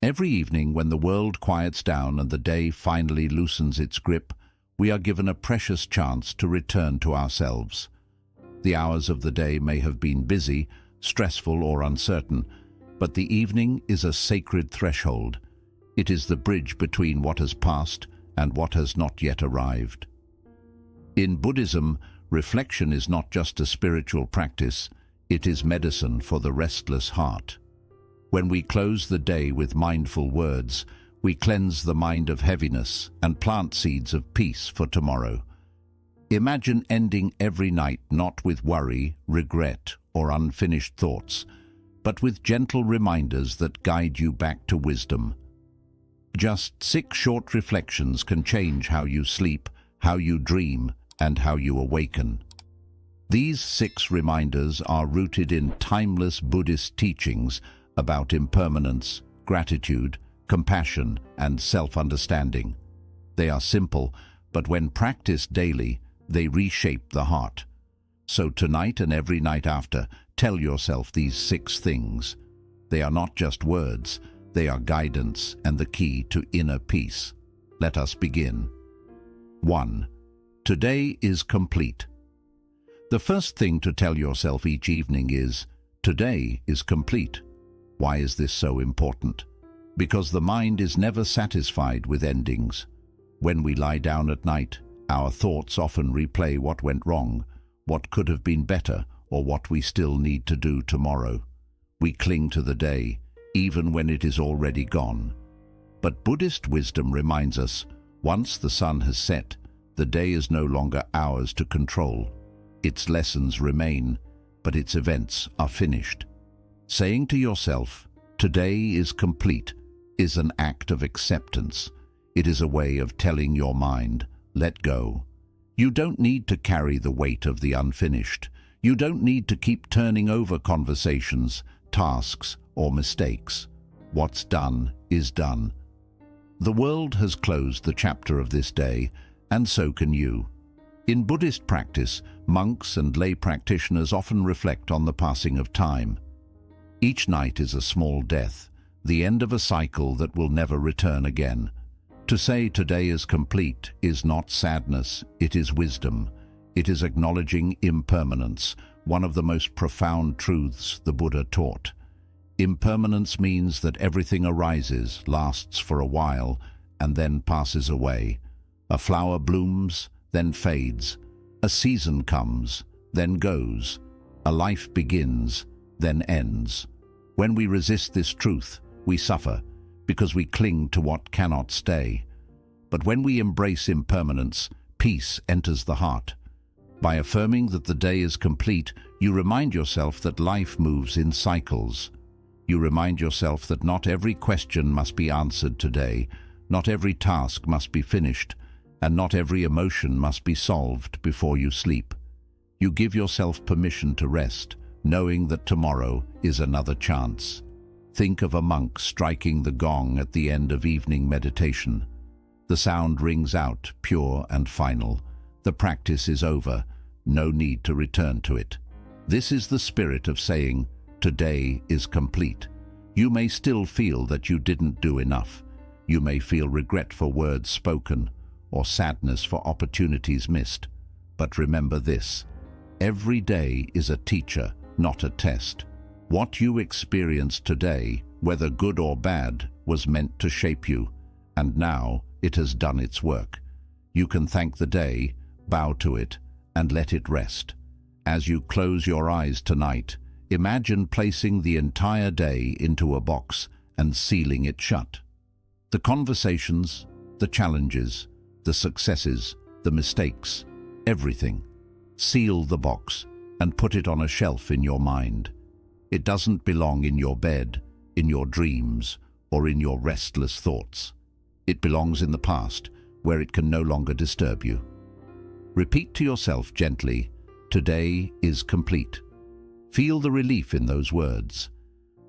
Every evening when the world quiets down and the day finally loosens its grip, we are given a precious chance to return to ourselves. The hours of the day may have been busy, stressful or uncertain, but the evening is a sacred threshold. It is the bridge between what has passed and what has not yet arrived. In Buddhism, reflection is not just a spiritual practice, it is medicine for the restless heart. When we close the day with mindful words, we cleanse the mind of heaviness and plant seeds of peace for tomorrow. Imagine ending every night not with worry, regret, or unfinished thoughts, but with gentle reminders that guide you back to wisdom. Just 6 short reflections can change how you sleep, how you dream, and how you awaken. These 6 reminders are rooted in timeless Buddhist teachings about impermanence, gratitude, compassion, and self-understanding. They are simple, but when practiced daily, they reshape the heart. So tonight and every night after, tell yourself these 6 things. They are not just words, they are guidance and the key to inner peace. Let us begin. 1. Today is complete. The first thing to tell yourself each evening is, today is complete. Why is this so important? Because the mind is never satisfied with endings. When we lie down at night, our thoughts often replay what went wrong, what could have been better, or what we still need to do tomorrow. We cling to the day, even when it is already gone. But Buddhist wisdom reminds us, once the sun has set, the day is no longer ours to control. Its lessons remain, but its events are finished. Saying to yourself, today is complete, is an act of acceptance. It is a way of telling your mind, let go. You don't need to carry the weight of the unfinished. You don't need to keep turning over conversations, tasks, or mistakes. What's done is done. The world has closed the chapter of this day, and so can you. In Buddhist practice, monks and lay practitioners often reflect on the passing of time. Each night is a small death, the end of a cycle that will never return again. To say today is complete is not sadness, it is wisdom. It is acknowledging impermanence, one of the most profound truths the Buddha taught. Impermanence means that everything arises, lasts for a while, and then passes away. A flower blooms, then fades. A season comes, then goes. A life begins, then ends. When we resist this truth, we suffer, because we cling to what cannot stay. But when we embrace impermanence, peace enters the heart. By affirming that the day is complete, you remind yourself that life moves in cycles. You remind yourself that not every question must be answered today, not every task must be finished, and not every emotion must be solved before you sleep. You give yourself permission to rest, knowing that tomorrow is another chance. Think of a monk striking the gong at the end of evening meditation. The sound rings out, pure and final. The practice is over, no need to return to it. This is the spirit of saying, today is complete. You may still feel that you didn't do enough. You may feel regret for words spoken, or sadness for opportunities missed. But remember this, every day is a teacher, not a test. What you experience today, whether good or bad, was meant to shape you, and now it has done its work. You can thank the day, bow to it, and let it rest. As you close your eyes tonight, imagine placing the entire day into a box and sealing it shut. The conversations, the challenges, the successes, the mistakes, everything. Seal the box and put it on a shelf in your mind. It doesn't belong in your bed, in your dreams, or in your restless thoughts. It belongs in the past, where it can no longer disturb you. Repeat to yourself gently, today is complete. Feel the relief in those words.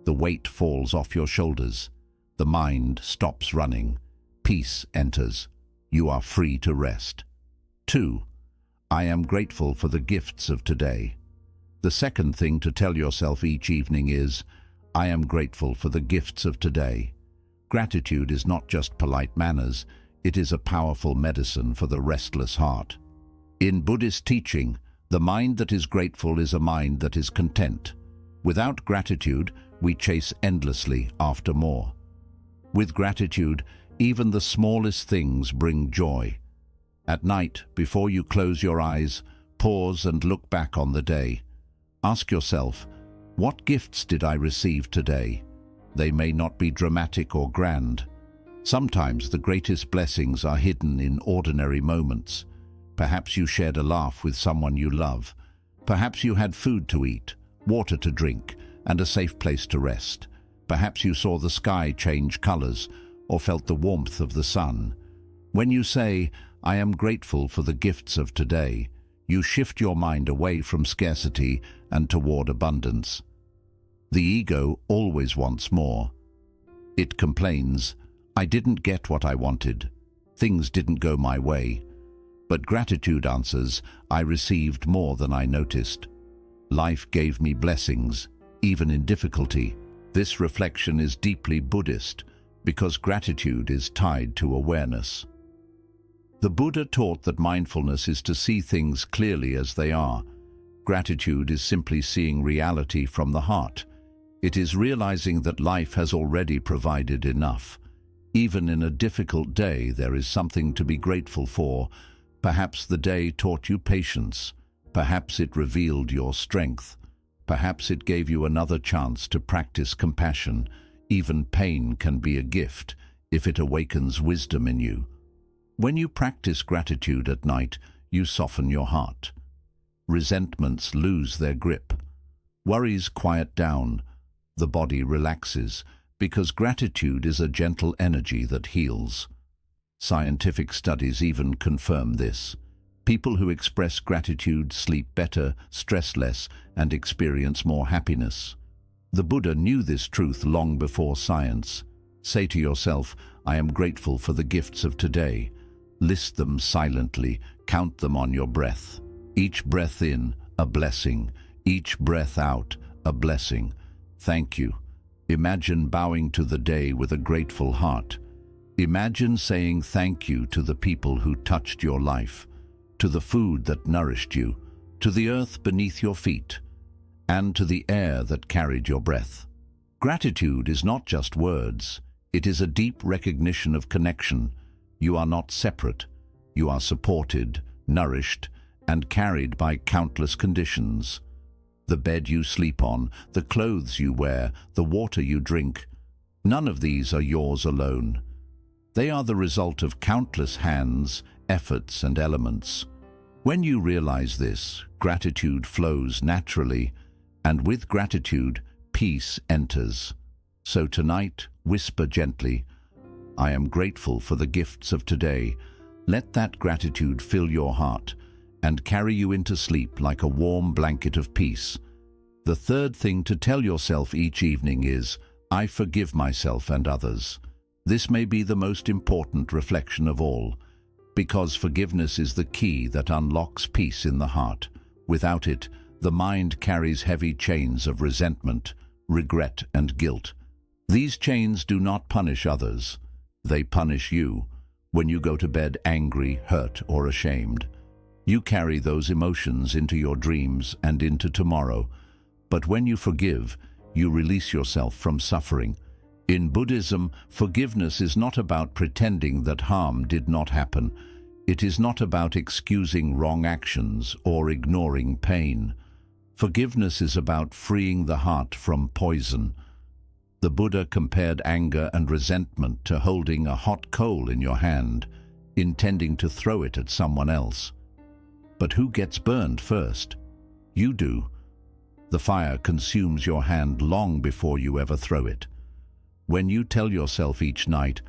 The weight falls off your shoulders. The mind stops running. Peace enters. You are free to rest. 2. I am grateful for the gifts of today. The second thing to tell yourself each evening is, I am grateful for the gifts of today. Gratitude is not just polite manners, it is a powerful medicine for the restless heart. In Buddhist teaching, the mind that is grateful is a mind that is content. Without gratitude, we chase endlessly after more. With gratitude, even the smallest things bring joy. At night, before you close your eyes, pause and look back on the day. Ask yourself, what gifts did I receive today? They may not be dramatic or grand. Sometimes the greatest blessings are hidden in ordinary moments. Perhaps you shared a laugh with someone you love. Perhaps you had food to eat, water to drink, and a safe place to rest. Perhaps you saw the sky change colors or felt the warmth of the sun. When you say, "I am grateful for the gifts of today," you shift your mind away from scarcity and toward abundance. The ego always wants more. It complains, "I didn't get what I wanted. Things didn't go my way." But gratitude answers, "I received more than I noticed. Life gave me blessings, even in difficulty." This reflection is deeply Buddhist because gratitude is tied to awareness. The Buddha taught that mindfulness is to see things clearly as they are. Gratitude is simply seeing reality from the heart. It is realizing that life has already provided enough. Even in a difficult day, there is something to be grateful for. Perhaps the day taught you patience. Perhaps it revealed your strength. Perhaps it gave you another chance to practice compassion. Even pain can be a gift if it awakens wisdom in you. When you practice gratitude at night, you soften your heart. Resentments lose their grip. Worries quiet down. The body relaxes, because gratitude is a gentle energy that heals. Scientific studies even confirm this. People who express gratitude sleep better, stress less, and experience more happiness. The Buddha knew this truth long before science. Say to yourself, "I am grateful for the gifts of today." List them silently, count them on your breath. Each breath in, a blessing. Each breath out, a blessing. Thank you. Imagine bowing to the day with a grateful heart. Imagine saying thank you to the people who touched your life, to the food that nourished you, to the earth beneath your feet, and to the air that carried your breath. Gratitude is not just words. It is a deep recognition of connection. You are not separate. You are supported, nourished, and carried by countless conditions. The bed you sleep on, the clothes you wear, the water you drink, none of these are yours alone. They are the result of countless hands, efforts, and elements. When you realize this, gratitude flows naturally, and with gratitude, peace enters. So tonight, whisper gently, "I am grateful for the gifts of today." Let that gratitude fill your heart and carry you into sleep like a warm blanket of peace. The third thing to tell yourself each evening is, "I forgive myself and others." This may be the most important reflection of all, because forgiveness is the key that unlocks peace in the heart. Without it, the mind carries heavy chains of resentment, regret, and guilt. These chains do not punish others. They punish you. When you go to bed angry, hurt, or ashamed, you carry those emotions into your dreams and into tomorrow. But when you forgive, you release yourself from suffering. In Buddhism, forgiveness is not about pretending that harm did not happen. It is not about excusing wrong actions or ignoring pain. Forgiveness is about freeing the heart from poison. The Buddha compared anger and resentment to holding a hot coal in your hand, intending to throw it at someone else. But who gets burned first? You do. The fire consumes your hand long before you ever throw it. When you tell yourself each night,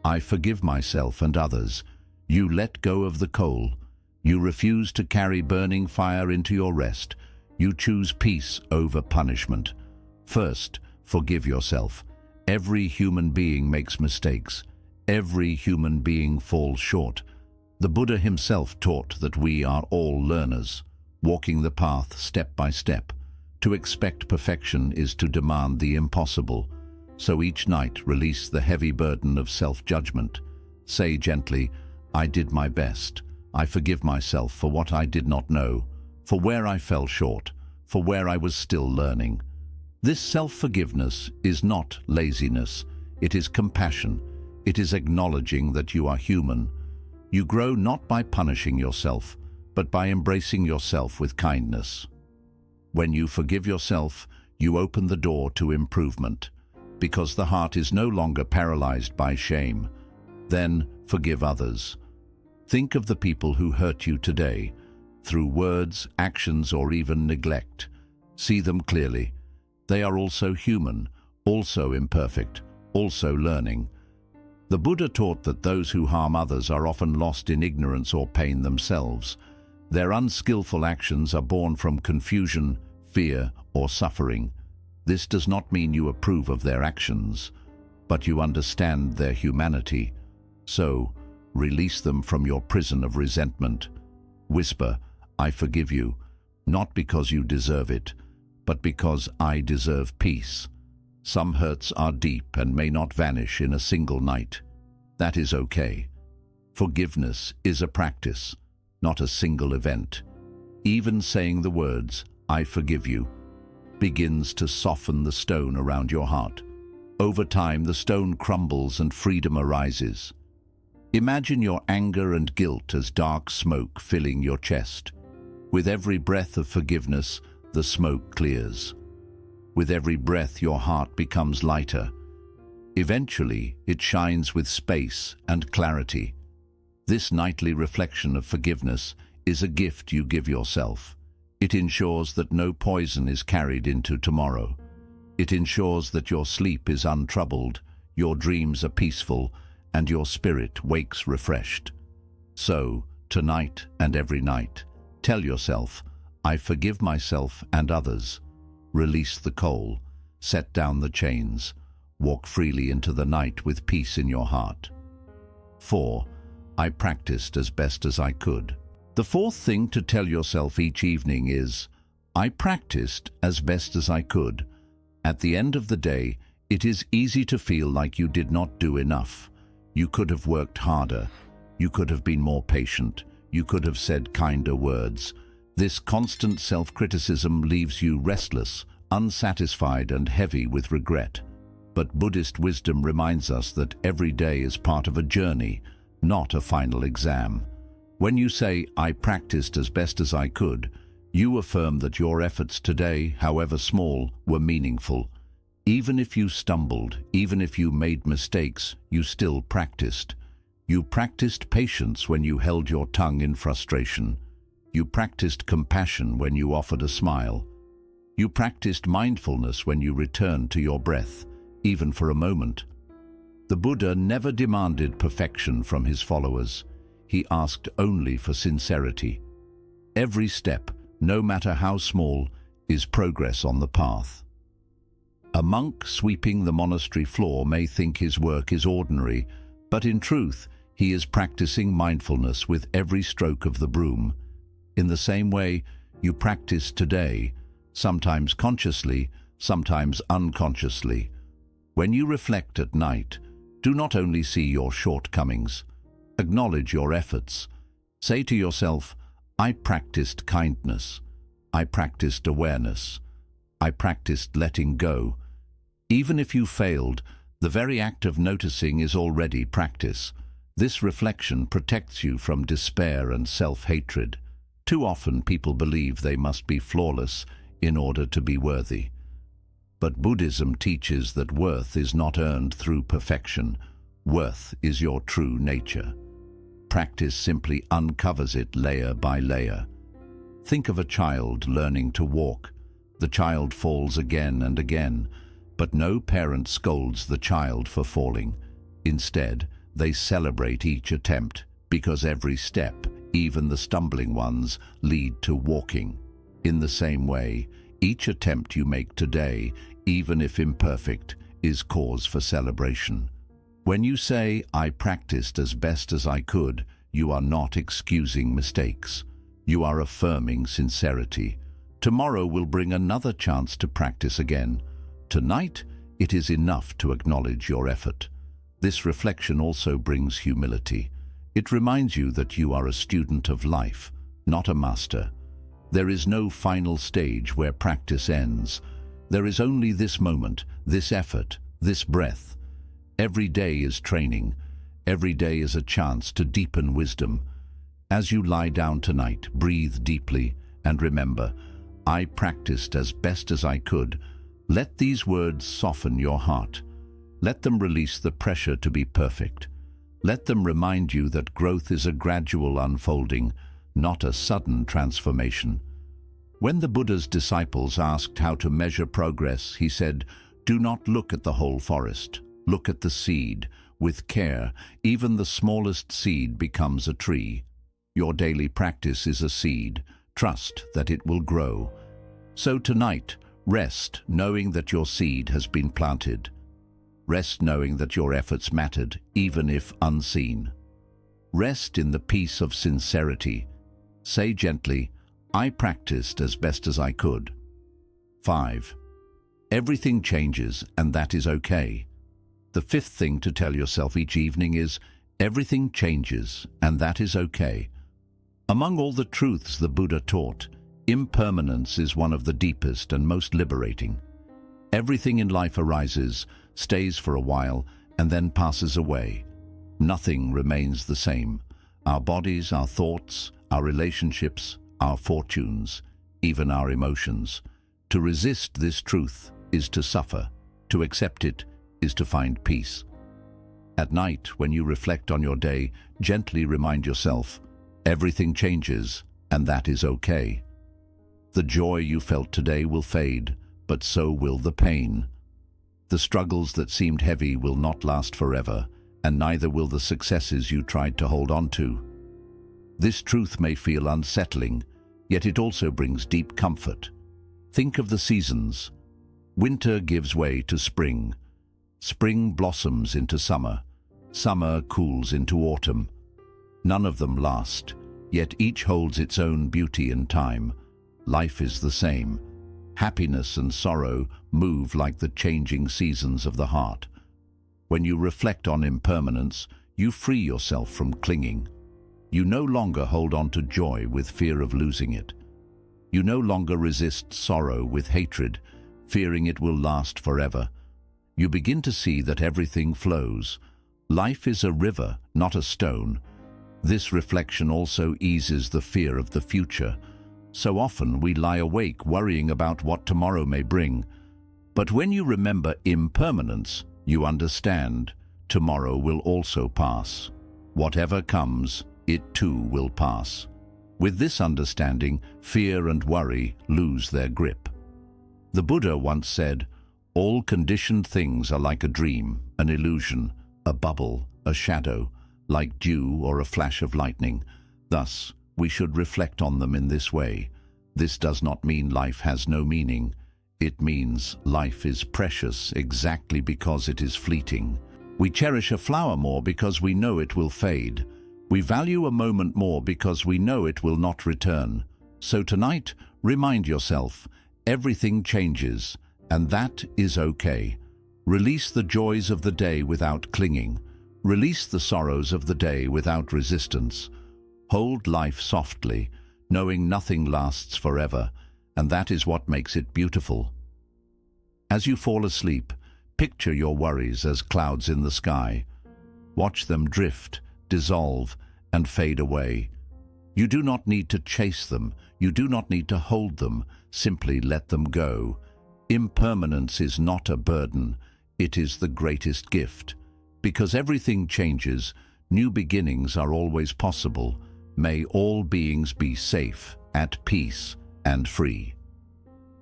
"I forgive myself and others," you let go of the coal. You refuse to carry burning fire into your rest. You choose peace over punishment. First, forgive yourself. Every human being makes mistakes. Every human being falls short. The Buddha himself taught that we are all learners, walking the path step by step. To expect perfection is to demand the impossible. So each night release the heavy burden of self-judgment. Say gently, I did my best. I forgive myself for what I did not know, for where I fell short, for where I was still learning. This self-forgiveness is not laziness. It is compassion. It is acknowledging that you are human. You grow not by punishing yourself, but by embracing yourself with kindness. When you forgive yourself, you open the door to improvement, because the heart is no longer paralyzed by shame. Then forgive others. Think of the people who hurt you today, through words, actions, or even neglect. See them clearly. They are also human, also imperfect, also learning. The Buddha taught that those who harm others are often lost in ignorance or pain themselves. Their unskillful actions are born from confusion, fear, or suffering. This does not mean you approve of their actions, but you understand their humanity. So, release them from your prison of resentment. Whisper, I forgive you, not because you deserve it, but because I deserve peace. Some hurts are deep and may not vanish in a single night. That is okay. Forgiveness is a practice, not a single event. Even saying the words, I forgive you, begins to soften the stone around your heart. Over time, the stone crumbles and freedom arises. Imagine your anger and guilt as dark smoke filling your chest. With every breath of forgiveness, the smoke clears. With every breath, your heart becomes lighter. Eventually, it shines with space and clarity. This nightly reflection of forgiveness is a gift you give yourself. It ensures that no poison is carried into tomorrow. It ensures that your sleep is untroubled, your dreams are peaceful, and your spirit wakes refreshed. So, tonight and every night, tell yourself, I forgive myself and others. Release the coal, set down the chains, walk freely into the night with peace in your heart. 4. I practiced as best as I could. The fourth thing to tell yourself each evening is, I practiced as best as I could. At the end of the day, it is easy to feel like you did not do enough. You could have worked harder. You could have been more patient. You could have said kinder words. This constant self-criticism leaves you restless, unsatisfied, and heavy with regret. But Buddhist wisdom reminds us that every day is part of a journey, not a final exam. When you say, I practiced as best as I could, you affirm that your efforts today, however small, were meaningful. Even if you stumbled, even if you made mistakes, you still practiced. You practiced patience when you held your tongue in frustration. You practiced compassion when you offered a smile. You practiced mindfulness when you returned to your breath, even for a moment. The Buddha never demanded perfection from his followers. He asked only for sincerity. Every step, no matter how small, is progress on the path. A monk sweeping the monastery floor may think his work is ordinary, but in truth, he is practicing mindfulness with every stroke of the broom. In the same way, you practice today, sometimes consciously, sometimes unconsciously. When you reflect at night, do not only see your shortcomings. Acknowledge your efforts. Say to yourself, I practiced kindness. I practiced awareness. I practiced letting go. Even if you failed, the very act of noticing is already practice. This reflection protects you from despair and self-hatred. Too often people believe they must be flawless in order to be worthy. But Buddhism teaches that worth is not earned through perfection. Worth is your true nature. Practice simply uncovers it layer by layer. Think of a child learning to walk. The child falls again and again, but no parent scolds the child for falling. Instead, they celebrate each attempt, because every step, even the stumbling ones, lead to walking. In the same way, each attempt you make today, even if imperfect, is cause for celebration. When you say, I practiced as best as I could, you are not excusing mistakes. You are affirming sincerity. Tomorrow will bring another chance to practice again. Tonight, it is enough to acknowledge your effort. This reflection also brings humility. It reminds you that you are a student of life, not a master. There is no final stage where practice ends. There is only this moment, this effort, this breath. Every day is training. Every day is a chance to deepen wisdom. As you lie down tonight, breathe deeply and remember, I practiced as best as I could. Let these words soften your heart. Let them release the pressure to be perfect. Let them remind you that growth is a gradual unfolding, not a sudden transformation. When the Buddha's disciples asked how to measure progress, he said, "Do not look at the whole forest. Look at the seed. With care, even the smallest seed becomes a tree. Your daily practice is a seed. Trust that it will grow. So tonight, rest knowing that your seed has been planted. Rest knowing that your efforts mattered, even if unseen. Rest in the peace of sincerity. Say gently, I practiced as best as I could." 5. Everything changes, and that is okay. The fifth thing to tell yourself each evening is, everything changes, and that is okay. Among all the truths the Buddha taught, impermanence is one of the deepest and most liberating. Everything in life arises, stays for a while, and then passes away. Nothing remains the same. Our bodies, our thoughts, our relationships, our fortunes, even our emotions. To resist this truth is to suffer. To accept it is to find peace. At night, when you reflect on your day, gently remind yourself, everything changes, and that is okay. The joy you felt today will fade, but so will the pain. The struggles that seemed heavy will not last forever, and neither will the successes you tried to hold on to. This truth may feel unsettling, yet it also brings deep comfort. Think of the seasons. Winter gives way to spring. Spring blossoms into summer. Summer cools into autumn. None of them last, yet each holds its own beauty and time. Life is the same. Happiness and sorrow move like the changing seasons of the heart. When you reflect on impermanence, you free yourself from clinging. You no longer hold on to joy with fear of losing it. You no longer resist sorrow with hatred, fearing it will last forever. You begin to see that everything flows. Life is a river, not a stone. This reflection also eases the fear of the future. So often we lie awake worrying about what tomorrow may bring. But when you remember impermanence, you understand tomorrow will also pass. Whatever comes, it too will pass. With this understanding, fear and worry lose their grip. The Buddha once said, all conditioned things are like a dream, an illusion, a bubble, a shadow, like dew or a flash of lightning. Thus, we should reflect on them in this way. This does not mean life has no meaning. It means life is precious exactly because it is fleeting. We cherish a flower more because we know it will fade. We value a moment more because we know it will not return. So tonight, remind yourself, everything changes, and that is okay. Release the joys of the day without clinging. Release the sorrows of the day without resistance. Hold life softly, knowing nothing lasts forever, and that is what makes it beautiful. As you fall asleep, picture your worries as clouds in the sky. Watch them drift, dissolve, and fade away. You do not need to chase them. You do not need to hold them. Simply let them go. Impermanence is not a burden. It is the greatest gift. Because everything changes, new beginnings are always possible. May all beings be safe, at peace, and free.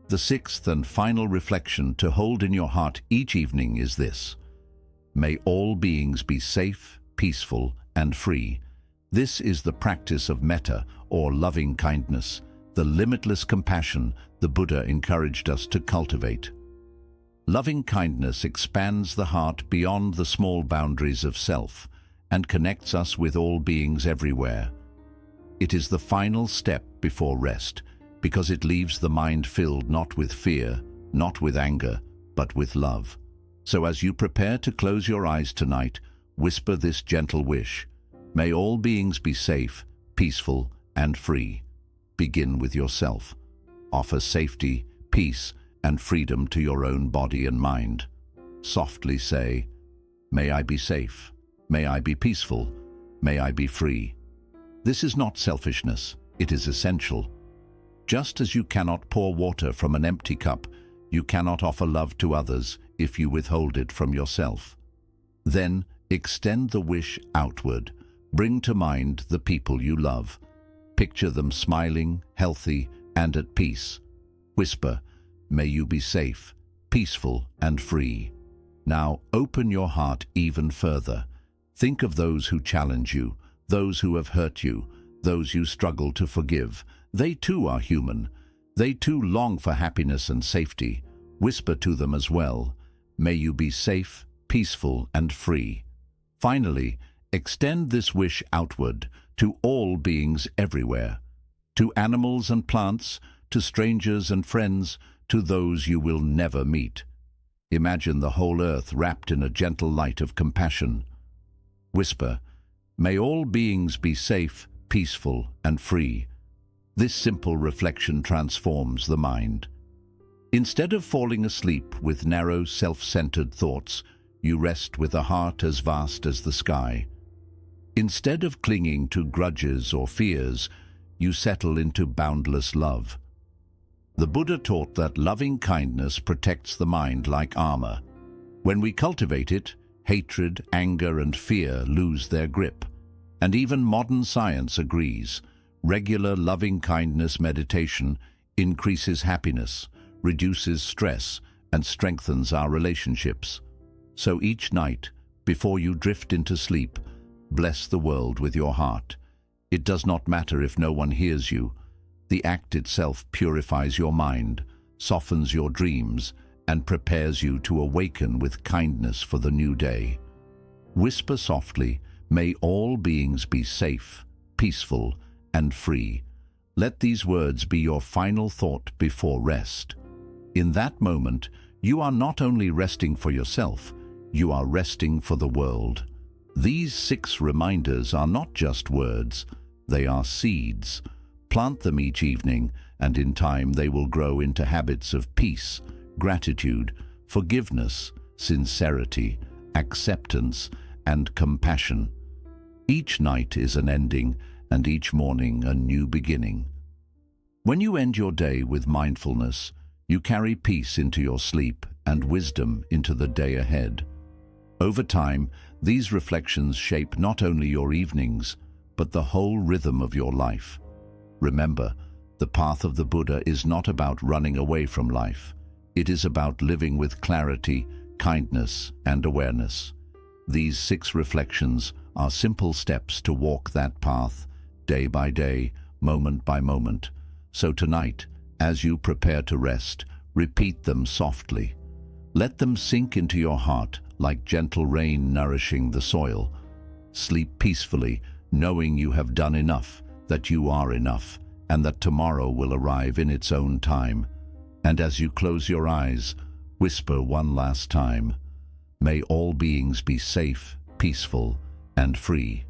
The sixth and final reflection to hold in your heart each evening is this. May all beings be safe, peaceful, and free. This is the practice of metta, or loving kindness, the limitless compassion the Buddha encouraged us to cultivate. Loving kindness expands the heart beyond the small boundaries of self and connects us with all beings everywhere. It is the final step before rest, because it leaves the mind filled not with fear, not with anger, but with love. So as you prepare to close your eyes tonight, whisper this gentle wish. May all beings be safe, peaceful, and free. Begin with yourself. Offer safety, peace, and freedom to your own body and mind. Softly say, "May I be safe. May I be peaceful. May I be free." This is not selfishness, it is essential. Just as you cannot pour water from an empty cup, you cannot offer love to others if you withhold it from yourself. Then extend the wish outward. Bring to mind the people you love. Picture them smiling, healthy, and at peace. Whisper, "May you be safe, peaceful, and free." Now open your heart even further. Think of those who challenge you, those who have hurt you, those you struggle to forgive. They too are human. They too long for happiness and safety. Whisper to them as well, "May you be safe, peaceful, and free." Finally, extend this wish outward to all beings everywhere, to animals and plants, to strangers and friends, to those you will never meet. Imagine the whole earth wrapped in a gentle light of compassion. Whisper, "May all beings be safe, peaceful, and free." This simple reflection transforms the mind. Instead of falling asleep with narrow, self-centered thoughts, you rest with a heart as vast as the sky. Instead of clinging to grudges or fears, you settle into boundless love. The Buddha taught that loving kindness protects the mind like armor. When we cultivate it, hatred, anger, and fear lose their grip. And even modern science agrees. Regular loving-kindness meditation increases happiness, reduces stress, and strengthens our relationships. So each night, before you drift into sleep, bless the world with your heart. It does not matter if no one hears you. The act itself purifies your mind, softens your dreams, and prepares you to awaken with kindness for the new day. Whisper softly, "May all beings be safe, peaceful, and free." Let these words be your final thought before rest. In that moment, you are not only resting for yourself, you are resting for the world. These 6 reminders are not just words, they are seeds. Plant them each evening, and in time they will grow into habits of peace, gratitude, forgiveness, sincerity, acceptance, and compassion. Each night is an ending, and each morning a new beginning. When you end your day with mindfulness, you carry peace into your sleep and wisdom into the day ahead. Over time, these reflections shape not only your evenings, but the whole rhythm of your life. Remember, the path of the Buddha is not about running away from life. It is about living with clarity, kindness, and awareness. These 6 reflections are simple steps to walk that path, day by day, moment by moment. So tonight, as you prepare to rest, repeat them softly. Let them sink into your heart like gentle rain nourishing the soil. Sleep peacefully, knowing you have done enough, that you are enough, and that tomorrow will arrive in its own time. And as you close your eyes, whisper one last time, "May all beings be safe, peaceful, and free."